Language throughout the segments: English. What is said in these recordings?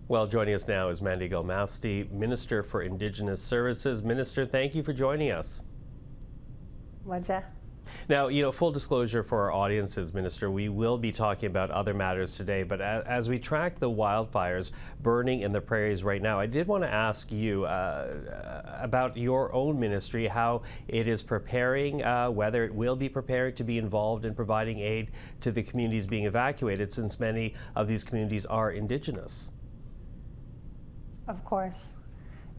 Well, joining us now is Mandy Gull-Masty, Minister for Indigenous Services. Minister, thank you for joining us. Waja. Now, full disclosure for our audiences, Minister, we will be talking about other matters today, but as we track the wildfires burning in the prairies right now, I did want to ask you about your own ministry, how it is preparing, whether it will be preparing to be involved in providing aid to the communities being evacuated, since many of these communities are Indigenous. Of course.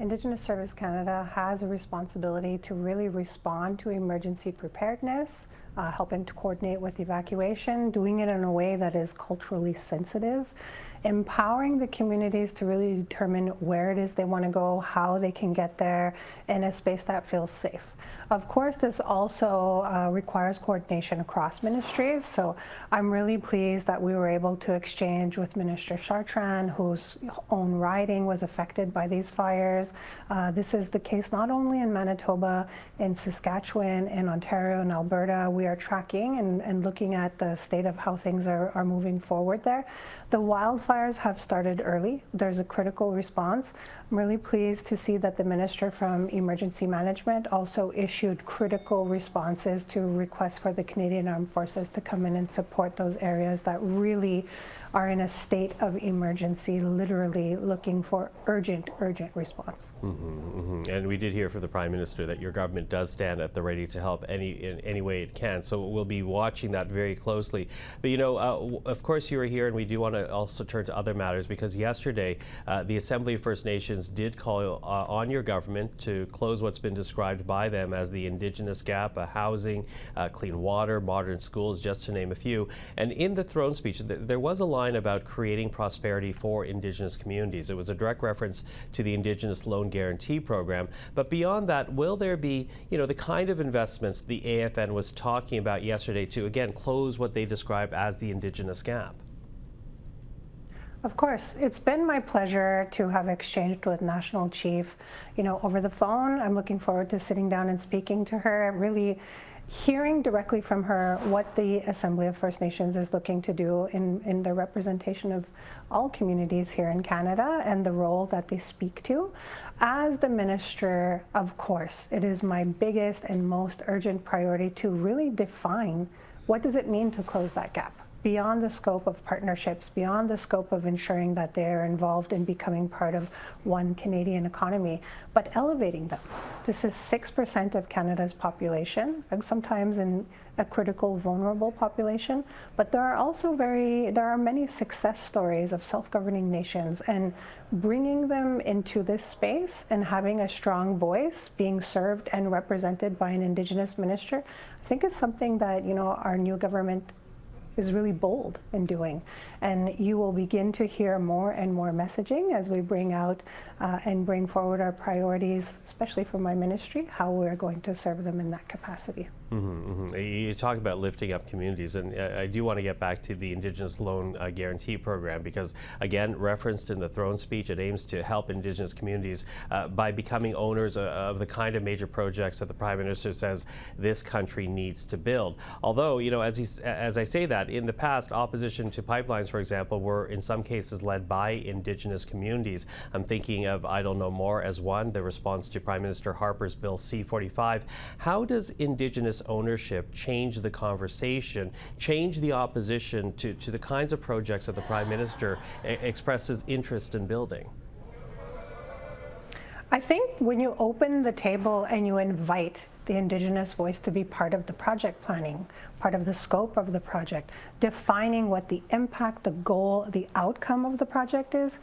Indigenous Service Canada has a responsibility to really respond to emergency preparedness, helping to coordinate with evacuation, doing it in a way that is culturally sensitive, empowering the communities to really determine where it is they want to go, how they can get there in a space that feels safe. Of course, this also requires coordination across ministries, so I'm really pleased that we were able to exchange with Minister Chartrand, whose own riding was affected by these fires. This is the case not only in Manitoba, in Saskatchewan, in Ontario, and Alberta. We are tracking and looking at the state of how things are moving forward there. The wildfires have started early. There's a critical response. I'm really pleased to see that the Minister from Emergency Management also issued critical responses to requests for the Canadian Armed Forces to come in and support those areas that really are in a state of emergency, literally looking for urgent response. And we did hear from the Prime Minister that your government does stand at the ready to help in any way it can. So we'll be watching that very closely. But of course you were here, and we do want to also turn to other matters, because yesterday the Assembly of First Nations did call on your government to close what's been described by them as the Indigenous gap, housing, clean water, modern schools, just to name a few. And in the throne speech, there was a line about creating prosperity for Indigenous communities. It was a direct reference to the Indigenous Loan Guarantee Program. But beyond that, will there be, the kind of investments the AFN was talking about yesterday to, again, close what they describe as the Indigenous gap? Of course. It's been my pleasure to have exchanged with National Chief, over the phone. I'm looking forward to sitting down and speaking to her, really hearing directly from her what the Assembly of First Nations is looking to do in the representation of all communities here in Canada and the role that they speak to. As the Minister, of course, it is my biggest and most urgent priority to really define what does it mean to close that gap, beyond the scope of partnerships, beyond the scope of ensuring that they are involved in becoming part of one Canadian economy, but elevating them. This is 6% of Canada's population, and sometimes in a critical, vulnerable population, but there are many success stories of self-governing nations, and bringing them into this space and having a strong voice being served and represented by an Indigenous minister, I think is something that, our new government is really bold in doing. And you will begin to hear more and more messaging as we bring out and bring forward our priorities, especially for my ministry, how we're going to serve them in that capacity. You talk about lifting up communities, and I do want to get back to the Indigenous Loan Guarantee Program, because, again, referenced in the throne speech, it aims to help Indigenous communities by becoming owners of the kind of major projects that the Prime Minister says this country needs to build. Although, as I say that, in the past, opposition to pipelines, for example, were in some cases led by Indigenous communities. I'm thinking of Idle No More as one, the response to Prime Minister Harper's Bill C-45. How does Indigenous ownership change the conversation, change the opposition to the kinds of projects that the Prime Minister expresses interest in building? I think when you open the table and you invite the Indigenous voice to be part of the project planning, part of the scope of the project, defining what the impact, the goal, the outcome of the project is,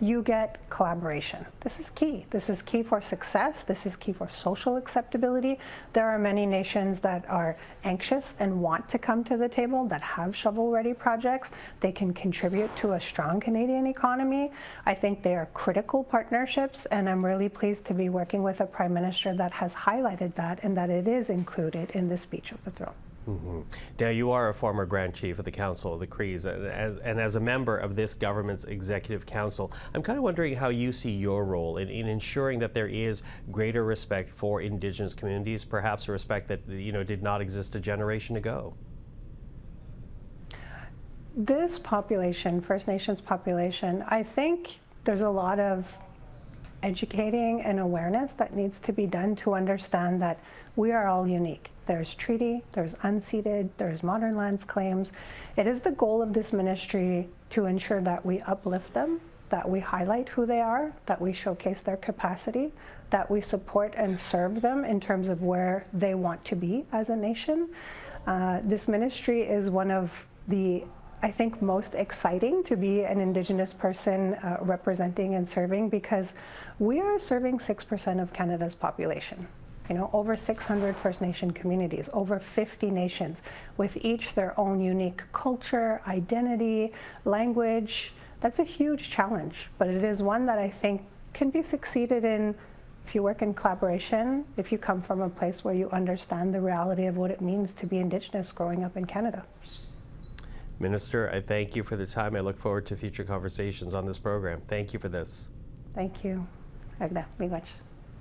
you get collaboration. This is key. This is key for success. This is key for social acceptability. There are many nations that are anxious and want to come to the table, that have shovel-ready projects. They can contribute to a strong Canadian economy. I think they are critical partnerships, and I'm really pleased to be working with a Prime Minister that has highlighted that and that it is included in the speech of the throne. Now, you are a former Grand Chief of the Council of the Crees, and as a member of this government's Executive Council, I'm kind of wondering how you see your role in ensuring that there is greater respect for Indigenous communities, perhaps a respect that did not exist a generation ago. This population, First Nations population, I think there's a lot of educating and awareness that needs to be done to understand that we are all unique. There's treaty, there's unceded, there's modern lands claims. It is the goal of this ministry to ensure that we uplift them, that we highlight who they are, that we showcase their capacity, that we support and serve them in terms of where they want to be as a nation. This ministry is one of the, I think, most exciting to be an Indigenous person representing and serving, because we are serving 6% of Canada's population. You know, over 600 First Nation communities, over 50 nations, with each their own unique culture, identity, language. That's a huge challenge, but it is one that I think can be succeeded in if you work in collaboration, if you come from a place where you understand the reality of what it means to be Indigenous growing up in Canada. Minister, I thank you for the time. I look forward to future conversations on this program. Thank you for this. Thank you. Agda, miigwech.